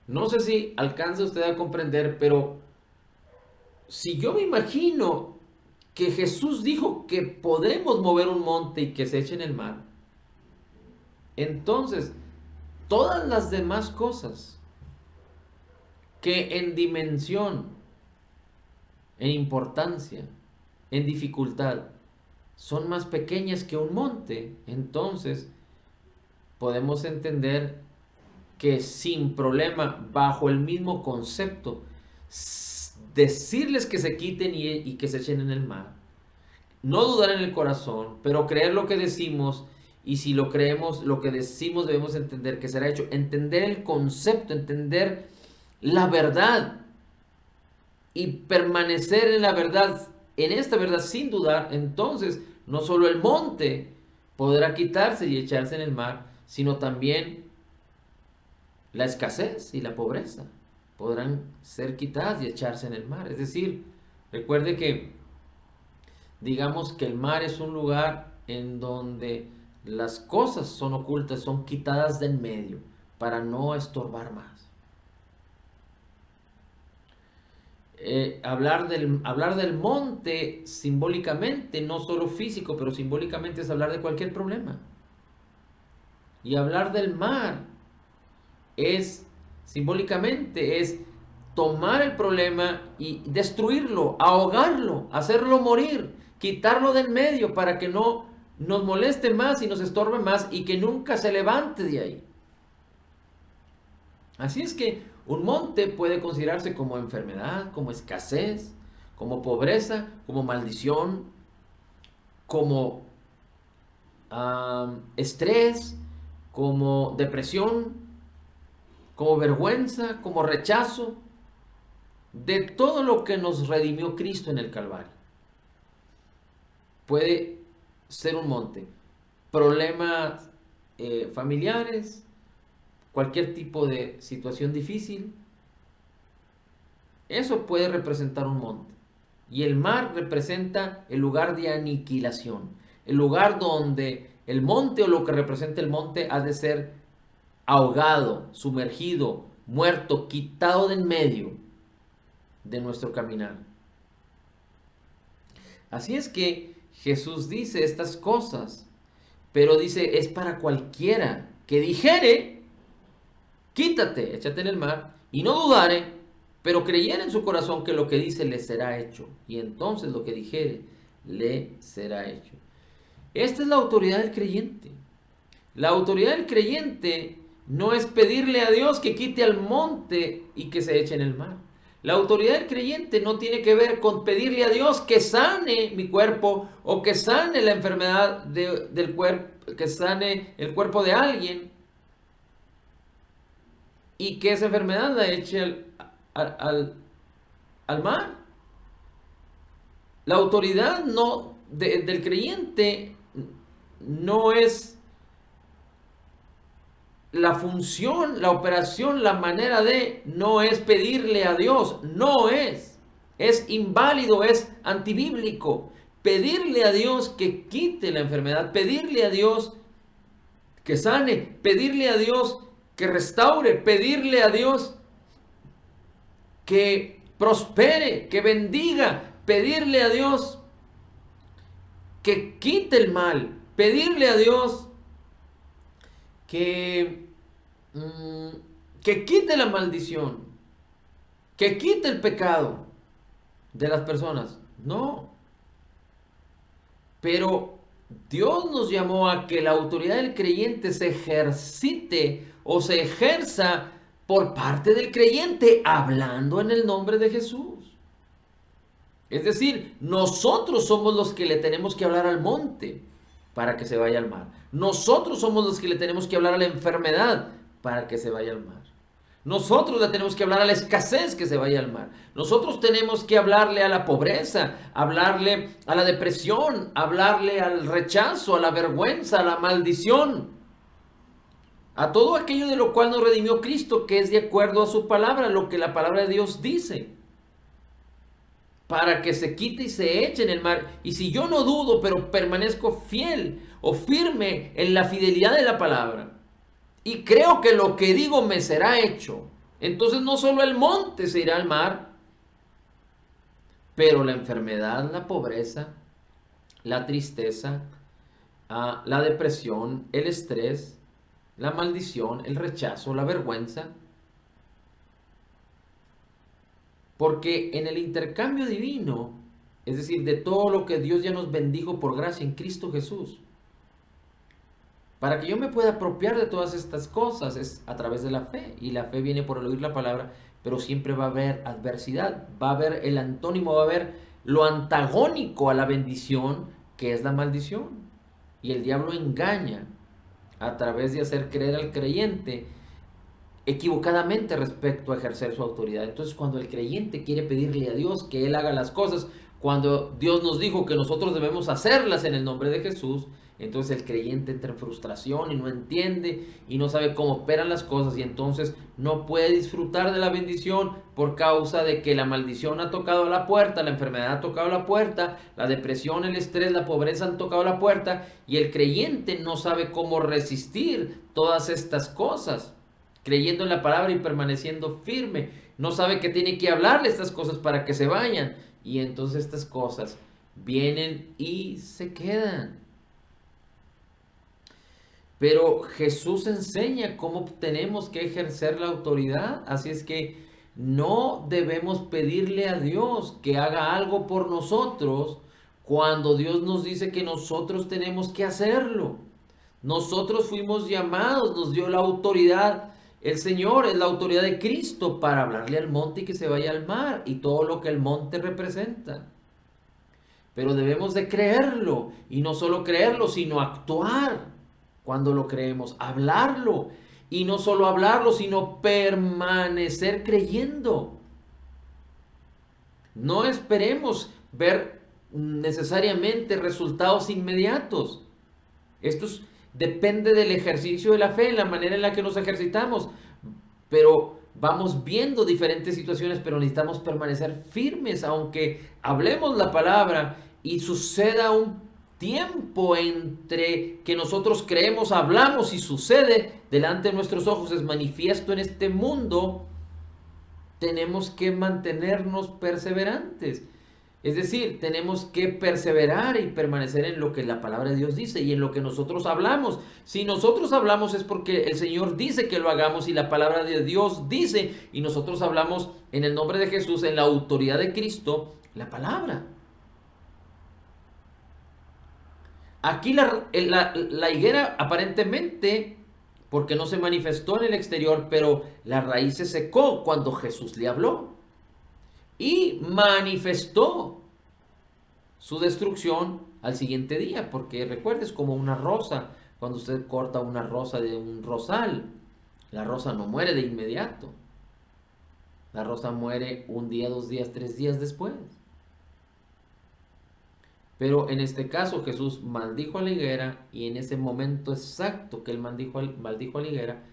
No sé si alcanza usted a comprender, pero si yo me imagino que Jesús dijo que podemos mover un monte y que se eche en el mar, entonces todas las demás cosas que en dimensión, en importancia, en dificultad, son más pequeñas que un monte, entonces podemos entender que sin problema, bajo el mismo concepto, decirles que se quiten y que se echen en el mar. No dudar en el corazón, pero creer lo que decimos. Y si lo creemos, lo que decimos debemos entender que será hecho. Entender el concepto, entender la verdad y permanecer en la verdad, en esta verdad sin dudar. Entonces, no solo el monte podrá quitarse y echarse en el mar, sino también la escasez y la pobreza podrán ser quitadas y echarse en el mar. Es decir, recuerde que digamos que el mar es un lugar en donde las cosas son ocultas, son quitadas de en medio para no estorbar más. Hablar del monte simbólicamente, no solo físico, pero simbólicamente es hablar de cualquier problema. Y hablar del mar es, simbólicamente, es tomar el problema y destruirlo, ahogarlo, hacerlo morir, quitarlo del medio para que no nos moleste más y nos estorbe más y que nunca se levante de ahí. Así es que un monte puede considerarse como enfermedad, como escasez, como pobreza, como maldición, como estrés, como depresión, como vergüenza, como rechazo, de todo lo que nos redimió Cristo en el Calvario. Puede ser un monte. Problemas familiares, cualquier tipo de situación difícil, eso puede representar un monte. Y el mar representa el lugar de aniquilación, el lugar donde el monte o lo que representa el monte ha de ser ahogado, sumergido, muerto, quitado de en medio de nuestro caminar. Así es que Jesús dice estas cosas, pero dice, es para cualquiera que dijere, quítate, échate en el mar, y no dudare, pero creyere en su corazón que lo que dice le será hecho, y entonces lo que dijere le será hecho. Esta es la autoridad del creyente. La autoridad del creyente no es pedirle a Dios que quite al monte y que se eche en el mar. La autoridad del creyente no tiene que ver con pedirle a Dios que sane mi cuerpo o que sane la enfermedad del cuerpo, que sane el cuerpo de alguien y que esa enfermedad la eche al mar. La autoridad del creyente no es la función, la operación, la manera de, no es pedirle a Dios, no es inválido, es antibíblico. Pedirle a Dios que quite la enfermedad, pedirle a Dios que sane, pedirle a Dios que restaure, pedirle a Dios que prospere, que bendiga, pedirle a Dios que quite el mal, pedirle a Dios que, que quite la maldición, que quite el pecado de las personas. No. Pero Dios nos llamó a que la autoridad del creyente se ejercite o se ejerza por parte del creyente hablando en el nombre de Jesús. Es decir, nosotros somos los que le tenemos que hablar al monte para que se vaya al mar. Nosotros somos los que le tenemos que hablar a la enfermedad para que se vaya al mar. Nosotros le tenemos que hablar a la escasez que se vaya al mar. Nosotros tenemos que hablarle a la pobreza, hablarle a la depresión, hablarle al rechazo, a la vergüenza, a la maldición. A todo aquello de lo cual nos redimió Cristo, que es de acuerdo a su palabra, lo que la palabra de Dios dice. Para que se quite y se eche en el mar. Y si yo no dudo, pero permanezco fiel o firme en la fidelidad de la palabra, y creo que lo que digo me será hecho, Entonces no solo el monte se irá al mar, pero la enfermedad, la pobreza, la tristeza, la depresión, el estrés, la maldición, el rechazo, la vergüenza. Porque en el intercambio divino, es decir, de todo lo que Dios ya nos bendijo por gracia en Cristo Jesús, para que yo me pueda apropiar de todas estas cosas es a través de la fe. Y la fe viene por el oír la palabra, pero siempre va a haber adversidad, va a haber el antónimo, va a haber lo antagónico a la bendición, que es la maldición. Y el diablo engaña a través de hacer creer al creyente equivocadamente respecto a ejercer su autoridad. Entonces, cuando el creyente quiere pedirle a Dios que Él haga las cosas, cuando Dios nos dijo que nosotros debemos hacerlas en el nombre de Jesús, entonces el creyente entra en frustración y no entiende y no sabe cómo operan las cosas, y entonces no puede disfrutar de la bendición por causa de que la maldición ha tocado la puerta, la enfermedad ha tocado la puerta, la depresión, el estrés, la pobreza han tocado la puerta, y el creyente no sabe cómo resistir todas estas cosas creyendo en la palabra y permaneciendo firme. No sabe que tiene que hablarle estas cosas para que se vayan. Y entonces estas cosas vienen y se quedan. Pero Jesús enseña cómo tenemos que ejercer la autoridad. Así es que no debemos pedirle a Dios que haga algo por nosotros cuando Dios nos dice que nosotros tenemos que hacerlo. Nosotros fuimos llamados, nos dio la autoridad. El Señor es la autoridad de Cristo para hablarle al monte y que se vaya al mar y todo lo que el monte representa. Pero debemos de creerlo, y no solo creerlo, sino actuar cuando lo creemos, hablarlo, y no solo hablarlo, sino permanecer creyendo. No esperemos ver necesariamente resultados inmediatos. Depende del ejercicio de la fe, en la manera en la que nos ejercitamos. Pero vamos viendo diferentes situaciones, pero necesitamos permanecer firmes, aunque hablemos la palabra y suceda un tiempo entre que nosotros creemos, hablamos y sucede delante de nuestros ojos, es manifiesto en este mundo. Tenemos que mantenernos perseverantes. Es decir, tenemos que perseverar y permanecer en lo que la palabra de Dios dice y en lo que nosotros hablamos. Si nosotros hablamos es porque el Señor dice que lo hagamos y la palabra de Dios dice, y nosotros hablamos en el nombre de Jesús, en la autoridad de Cristo, la palabra. Aquí la higuera aparentemente, porque no se manifestó en el exterior, pero la raíz se secó cuando Jesús le habló y manifestó su destrucción al siguiente día, porque recuerdes, como una rosa, cuando usted corta una rosa de un rosal, la rosa no muere de inmediato, la rosa muere un día, 2 días, 3 días después. Pero en este caso Jesús maldijo a la higuera, y en ese momento exacto que él maldijo a la higuera,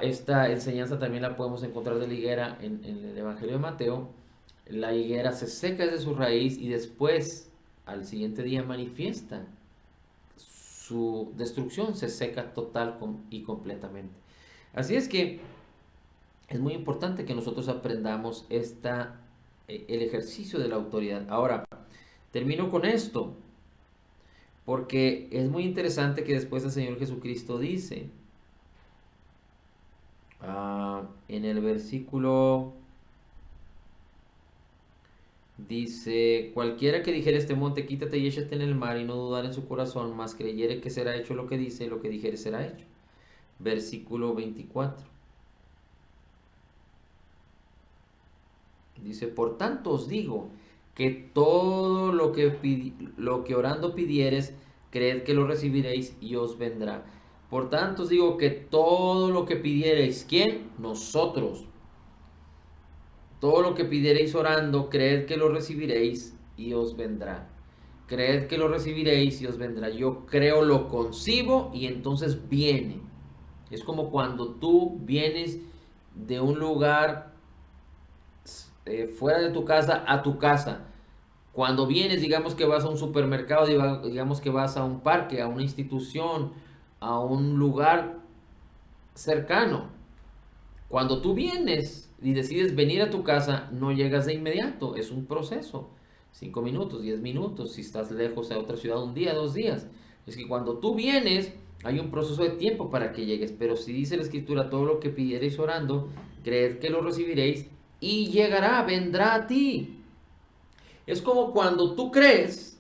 esta enseñanza también la podemos encontrar de la higuera en el Evangelio de Mateo. La higuera se seca desde su raíz y después, al siguiente día, manifiesta su destrucción, se seca total y completamente. Así es que es muy importante que nosotros aprendamos el ejercicio de la autoridad. Ahora, termino con esto, porque es muy interesante que después el Señor Jesucristo dice, en el versículo, dice, cualquiera que dijere este monte, quítate y échate en el mar, y no dudar en su corazón, mas creyere que será hecho lo que dice, lo que dijere será hecho. Versículo 24. Dice, por tanto os digo, que todo lo que orando pidieres, creed que lo recibiréis y os vendrá. Por tanto os digo que todo lo que pidiereis, ¿quién? Nosotros. Todo lo que pidiereis orando, creed que lo recibiréis y os vendrá. Creed que lo recibiréis y os vendrá. Yo creo, lo concibo y entonces viene. Es como cuando tú vienes de un lugar fuera de tu casa a tu casa. Cuando vienes, digamos que vas a un supermercado, digamos que vas a un parque, a una institución, a un lugar cercano. Cuando tú vienes y decides venir a tu casa, no llegas de inmediato, es un proceso. 5 minutos, 10 minutos, si estás lejos a otra ciudad, un día, 2 días. Es que cuando tú vienes, hay un proceso de tiempo para que llegues. Pero si dice la Escritura, todo lo que pidiereis orando, creed que lo recibiréis y llegará, vendrá a ti. Es como cuando tú crees,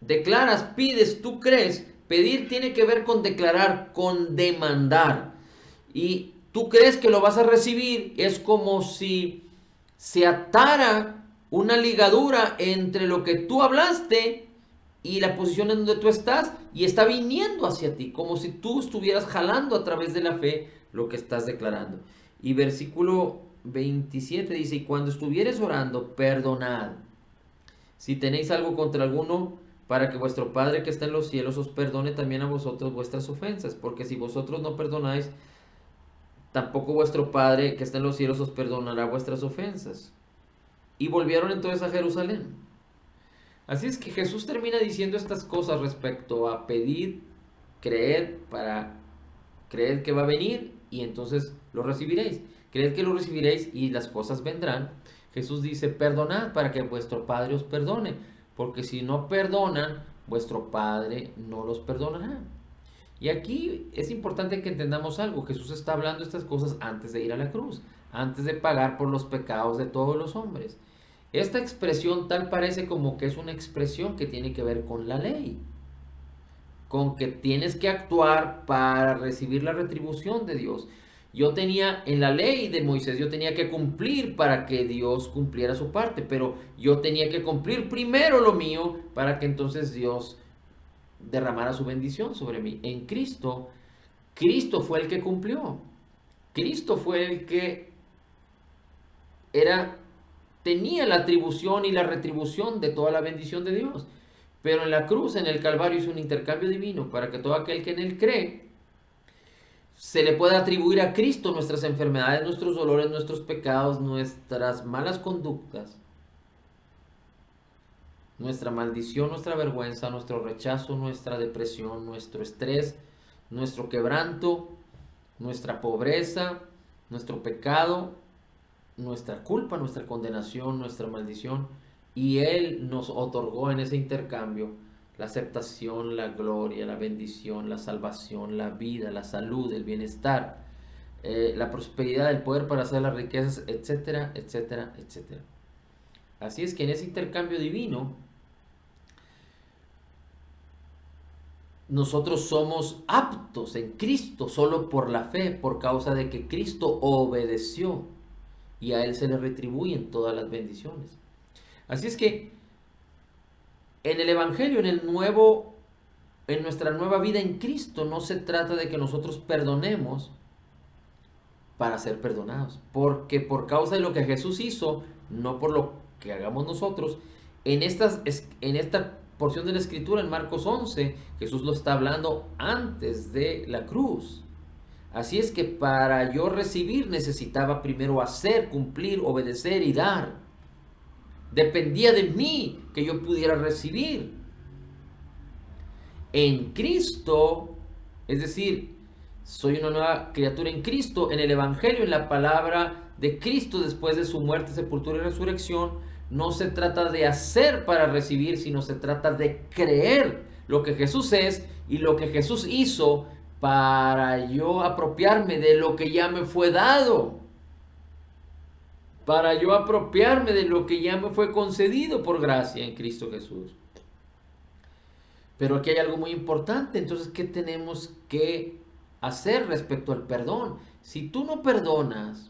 declaras, pides, tú crees. Pedir tiene que ver con declarar, con demandar. Y tú crees que lo vas a recibir, es como si se atara una ligadura entre lo que tú hablaste y la posición en donde tú estás, y está viniendo hacia ti, como si tú estuvieras jalando a través de la fe lo que estás declarando. Y versículo 27 dice, y cuando estuvieres orando, perdonad si tenéis algo contra alguno, para que vuestro Padre que está en los cielos os perdone también a vosotros vuestras ofensas, porque si vosotros no perdonáis, tampoco vuestro Padre que está en los cielos os perdonará vuestras ofensas. Y volvieron entonces a Jerusalén. Así es que Jesús termina diciendo estas cosas respecto a pedir, creer para creer que va a venir y entonces lo recibiréis. Creed que lo recibiréis y las cosas vendrán. Jesús dice, perdonad para que vuestro Padre os perdone, porque si no perdonan, vuestro Padre no los perdonará. Y aquí es importante que entendamos algo. Jesús está hablando estas cosas antes de ir a la cruz, antes de pagar por los pecados de todos los hombres. Esta expresión tal parece como que es una expresión que tiene que ver con la ley, con que tienes que actuar para recibir la retribución de Dios. Yo tenía en la ley de Moisés, yo tenía que cumplir para que Dios cumpliera su parte, pero yo tenía que cumplir primero lo mío para que entonces Dios derramara su bendición sobre mí. En Cristo, Cristo fue el que cumplió. Cristo fue el que era tenía la atribución y la retribución de toda la bendición de Dios. Pero en la cruz, en el Calvario, hizo un intercambio divino para que todo aquel que en él cree se le pueda atribuir a Cristo nuestras enfermedades, nuestros dolores, nuestros pecados, nuestras malas conductas, nuestra maldición, nuestra vergüenza, nuestro rechazo, nuestra depresión, nuestro estrés, nuestro quebranto, nuestra pobreza, nuestro pecado, nuestra culpa, nuestra condenación, nuestra maldición. Y Él nos otorgó en ese intercambio la aceptación, la gloria, la bendición, la salvación, la vida, la salud, el bienestar, la prosperidad, el poder para hacer las riquezas, etcétera, etcétera, etcétera. Así es que en ese intercambio divino, nosotros somos aptos en Cristo solo por la fe, por causa de que Cristo obedeció y a Él se le retribuyen todas las bendiciones. Así es que en el Evangelio, en nuestra nueva vida en Cristo, no se trata de que nosotros perdonemos para ser perdonados, porque por causa de lo que Jesús hizo, no por lo que hagamos nosotros. En esta porción de la Escritura, en Marcos 11, Jesús lo está hablando antes de la cruz. Así es que para yo recibir necesitaba primero hacer, cumplir, obedecer y dar. Dependía de mí que yo pudiera recibir. En Cristo, es decir, soy una nueva criatura en Cristo, en el Evangelio, en la palabra de Cristo después de su muerte, sepultura y resurrección. No se trata de hacer para recibir, sino se trata de creer lo que Jesús es y lo que Jesús hizo para yo apropiarme de lo que ya me fue dado. Para yo apropiarme de lo que ya me fue concedido por gracia en Cristo Jesús. Pero aquí hay algo muy importante. Entonces, ¿qué tenemos que hacer respecto al perdón? Si tú no perdonas,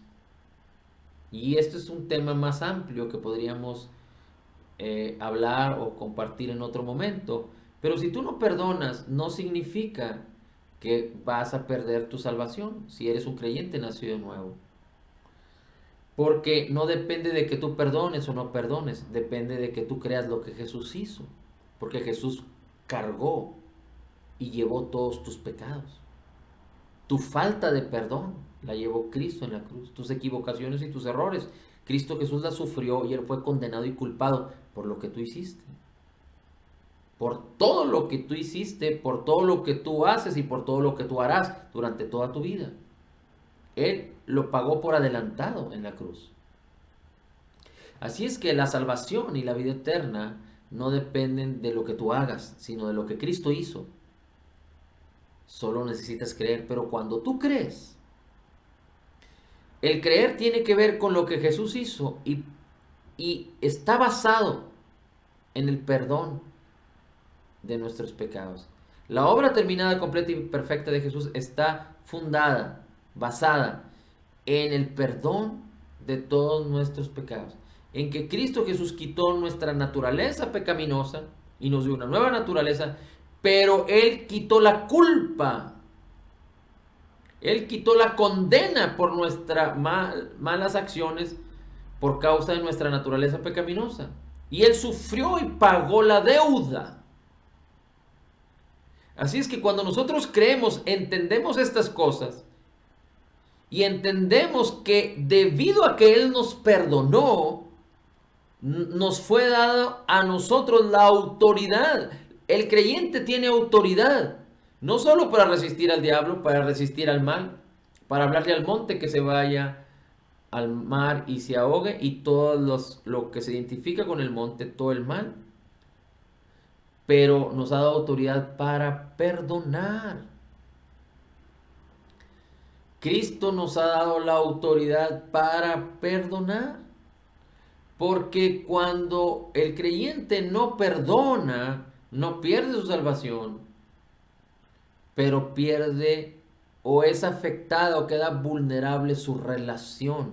y esto es un tema más amplio que podríamos hablar o compartir en otro momento, pero si tú no perdonas, no significa que vas a perder tu salvación si eres un creyente nacido de nuevo. Porque no depende de que tú perdones o no perdones, depende de que tú creas lo que Jesús hizo. Porque Jesús cargó y llevó todos tus pecados. Tu falta de perdón la llevó Cristo en la cruz. Tus equivocaciones y tus errores, Cristo Jesús las sufrió y Él fue condenado y culpado por lo que tú hiciste. Por todo lo que tú hiciste, por todo lo que tú haces y por todo lo que tú harás durante toda tu vida. Él lo pagó por adelantado en la cruz. Así es que la salvación y la vida eterna no dependen de lo que tú hagas, sino de lo que Cristo hizo. Solo necesitas creer, pero cuando tú crees, el creer tiene que ver con lo que Jesús hizo y está basado en el perdón de nuestros pecados. La obra terminada, completa y perfecta de Jesús está fundada, basada en el perdón de todos nuestros pecados. En que Cristo Jesús quitó nuestra naturaleza pecaminosa y nos dio una nueva naturaleza, pero Él quitó la culpa. Él quitó la condena por nuestras malas acciones por causa de nuestra naturaleza pecaminosa. Y Él sufrió y pagó la deuda. Así es que cuando nosotros creemos, entendemos estas cosas y entendemos que debido a que Él nos perdonó, nos fue dado a nosotros la autoridad. El creyente tiene autoridad, no solo para resistir al diablo, para resistir al mal, para hablarle al monte que se vaya al mar y se ahogue y lo que se identifica con el monte, todo el mal, pero nos ha dado autoridad para perdonar. Cristo nos ha dado la autoridad para perdonar. Porque cuando el creyente no perdona, no pierde su salvación, pero pierde o es afectada o queda vulnerable su relación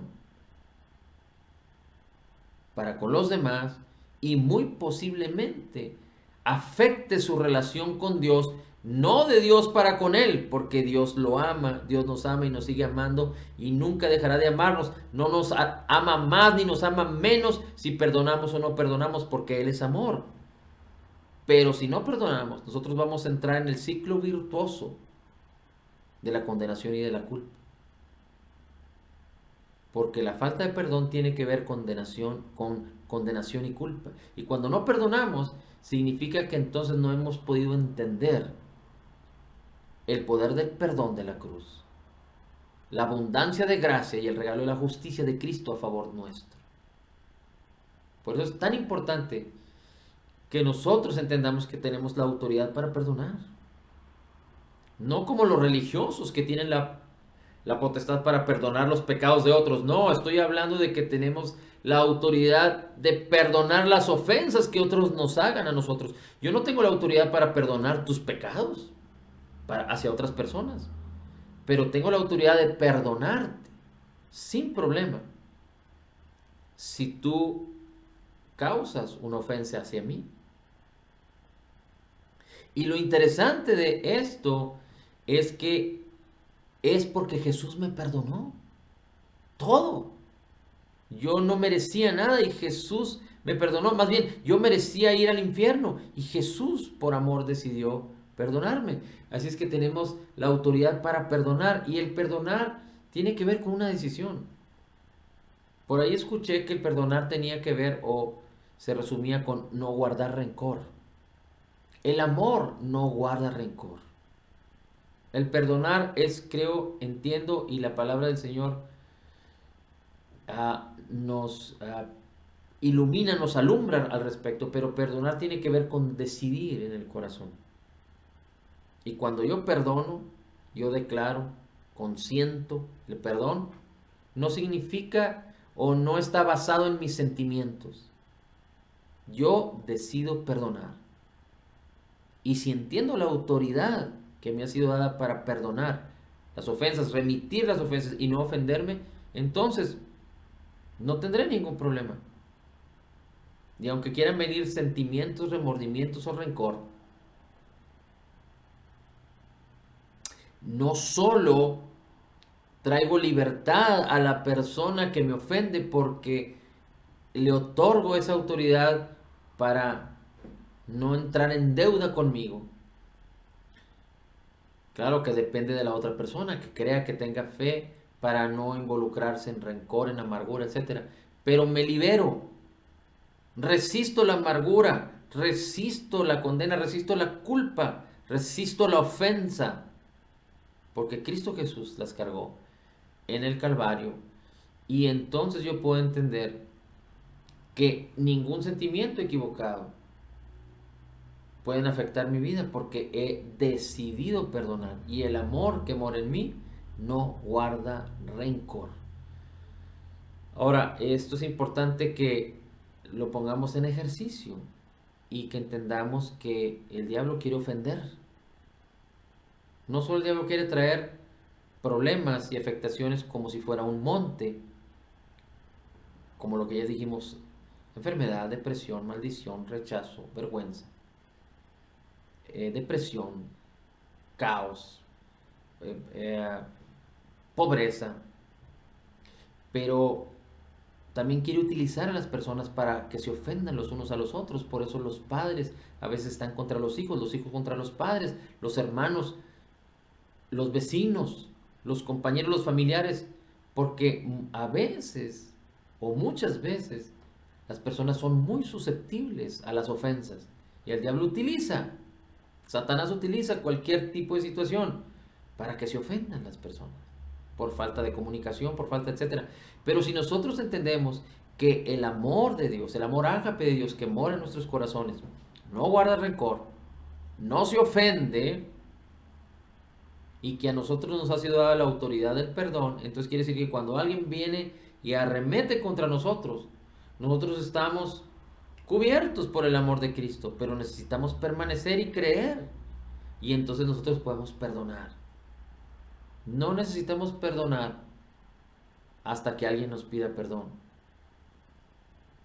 para con los demás y muy posiblemente afecte su relación con Dios, no de Dios para con él, porque Dios lo ama, Dios nos ama y nos sigue amando y nunca dejará de amarnos, no nos ama más ni nos ama menos si perdonamos o no perdonamos, porque Él es amor. Pero si no perdonamos, nosotros vamos a entrar en el ciclo virtuoso de la condenación y de la culpa. Porque la falta de perdón tiene que ver con condenación y culpa. Y cuando no perdonamos, significa que entonces no hemos podido entender el poder del perdón de la cruz, la abundancia de gracia y el regalo de la justicia de Cristo a favor nuestro. Por eso es tan importante que nosotros entendamos que tenemos la autoridad para perdonar. No como los religiosos que tienen la potestad para perdonar los pecados de otros. No, estoy hablando de que tenemos la autoridad de perdonar las ofensas que otros nos hagan a nosotros. Yo no tengo la autoridad para perdonar tus pecados hacia otras personas, pero tengo la autoridad de perdonarte sin problema si tú causas una ofensa hacia mí. Y lo interesante de esto es que es porque Jesús me perdonó todo. Yo no merecía nada y Jesús me perdonó. Más bien, yo merecía ir al infierno y Jesús por amor decidió perdonarme. Así es que tenemos la autoridad para perdonar y el perdonar tiene que ver con una decisión. Por ahí escuché que el perdonar tenía que ver o se resumía con no guardar rencor. El amor no guarda rencor. El perdonar es, creo, entiendo, y la palabra del Señor nos ilumina, nos alumbra al respecto, pero perdonar tiene que ver con decidir en el corazón. Y cuando yo perdono, yo declaro, consiento el perdón, no significa o no está basado en mis sentimientos. Yo decido perdonar. Y si entiendo la autoridad que me ha sido dada para perdonar las ofensas, remitir las ofensas y no ofenderme, entonces no tendré ningún problema. Y aunque quieran venir sentimientos, remordimientos o rencor, no solo traigo libertad a la persona que me ofende porque le otorgo esa autoridad para no entrar en deuda conmigo. Claro que depende de la otra persona, que crea, que tenga fe para no involucrarse en rencor, en amargura, etc. Pero me libero, resisto la amargura, resisto la condena, resisto la culpa, resisto la ofensa, porque Cristo Jesús las cargó. en el Calvario, y entonces yo puedo entender que ningún sentimiento equivocado pueden afectar mi vida porque he decidido perdonar y el amor que mora en mí no guarda rencor. Ahora, esto es importante que lo pongamos en ejercicio y que entendamos que el diablo quiere ofender. No solo el diablo quiere traer problemas y afectaciones como si fuera un monte, como lo que ya dijimos, enfermedad, depresión, maldición, rechazo, vergüenza, depresión, caos, eh, eh, pobreza, pero también quiere utilizar a las personas para que se ofendan los unos a los otros. Por eso los padres a veces están contra los hijos contra los padres, los hermanos, los vecinos, los compañeros, los familiares, porque a veces o muchas veces las personas son muy susceptibles a las ofensas y el diablo utiliza, Satanás utiliza cualquier tipo de situación para que se ofendan las personas por falta de comunicación, por falta, etcétera. Pero si nosotros entendemos que el amor de Dios, el amor ágape de Dios que mora en nuestros corazones, no guarda rencor, no se ofende, y que a nosotros nos ha sido dada la autoridad del perdón, entonces quiere decir que cuando alguien viene y arremete contra nosotros, nosotros estamos cubiertos por el amor de Cristo, pero necesitamos permanecer y creer, y entonces nosotros podemos perdonar. No necesitamos perdonar hasta que alguien nos pida perdón,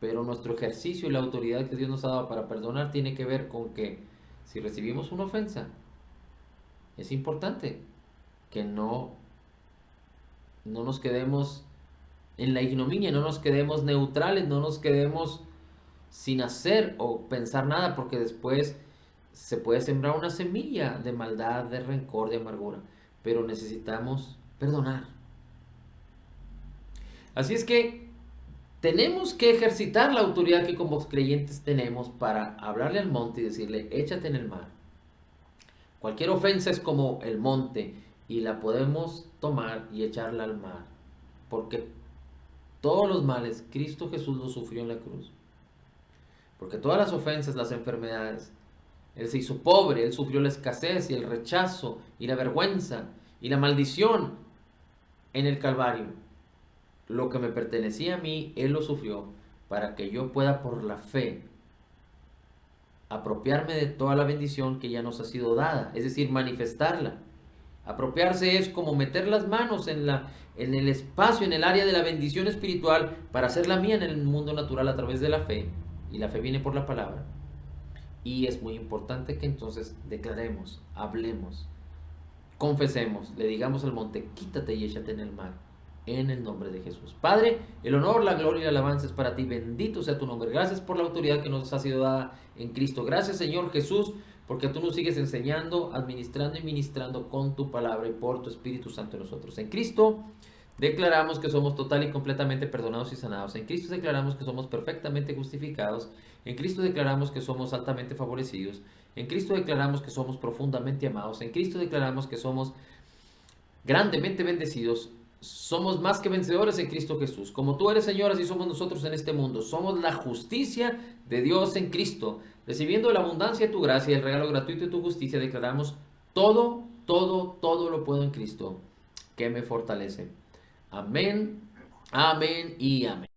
pero nuestro ejercicio y la autoridad que Dios nos ha dado para perdonar tiene que ver con que si recibimos una ofensa, es importante que no nos quedemos en la ignominia, no nos quedemos neutrales, no nos quedemos sin hacer o pensar nada, porque después se puede sembrar una semilla de maldad, de rencor, de amargura, pero necesitamos perdonar. Así es que tenemos que ejercitar la autoridad que como creyentes tenemos para hablarle al monte y decirle, échate en el mar. Cualquier ofensa es como el monte y la podemos tomar y echarla al mar, porque todos los males Cristo Jesús los sufrió en la cruz. Porque todas las ofensas, las enfermedades, Él se hizo pobre, Él sufrió la escasez y el rechazo y la vergüenza y la maldición en el Calvario. Lo que me pertenecía a mí, Él lo sufrió para que yo pueda por la fe apropiarme de toda la bendición que ya nos ha sido dada, es decir, manifestarla. Apropiarse es como meter las manos en el espacio, en el área de la bendición espiritual para hacerla mía en el mundo natural a través de la fe. Y la fe viene por la palabra. Y es muy importante que entonces declaremos, hablemos, confesemos, le digamos al monte, quítate y échate en el mar, en el nombre de Jesús. Padre, el honor, la gloria y la alabanza es para ti. Bendito sea tu nombre. Gracias por la autoridad que nos ha sido dada en Cristo. Gracias, Señor Jesús, porque tú nos sigues enseñando, administrando y ministrando con tu palabra y por tu Espíritu Santo en nosotros. En Cristo declaramos que somos total y completamente perdonados y sanados. En Cristo declaramos que somos perfectamente justificados. En Cristo declaramos que somos altamente favorecidos. En Cristo declaramos que somos profundamente amados. En Cristo declaramos que somos grandemente bendecidos. Somos más que vencedores en Cristo Jesús. Como tú eres, Señor, así somos nosotros en este mundo. Somos la justicia de Dios en Cristo. Recibiendo la abundancia de tu gracia y el regalo gratuito de tu justicia, declaramos todo lo puedo en Cristo, que me fortalece. Amén, amén y amén.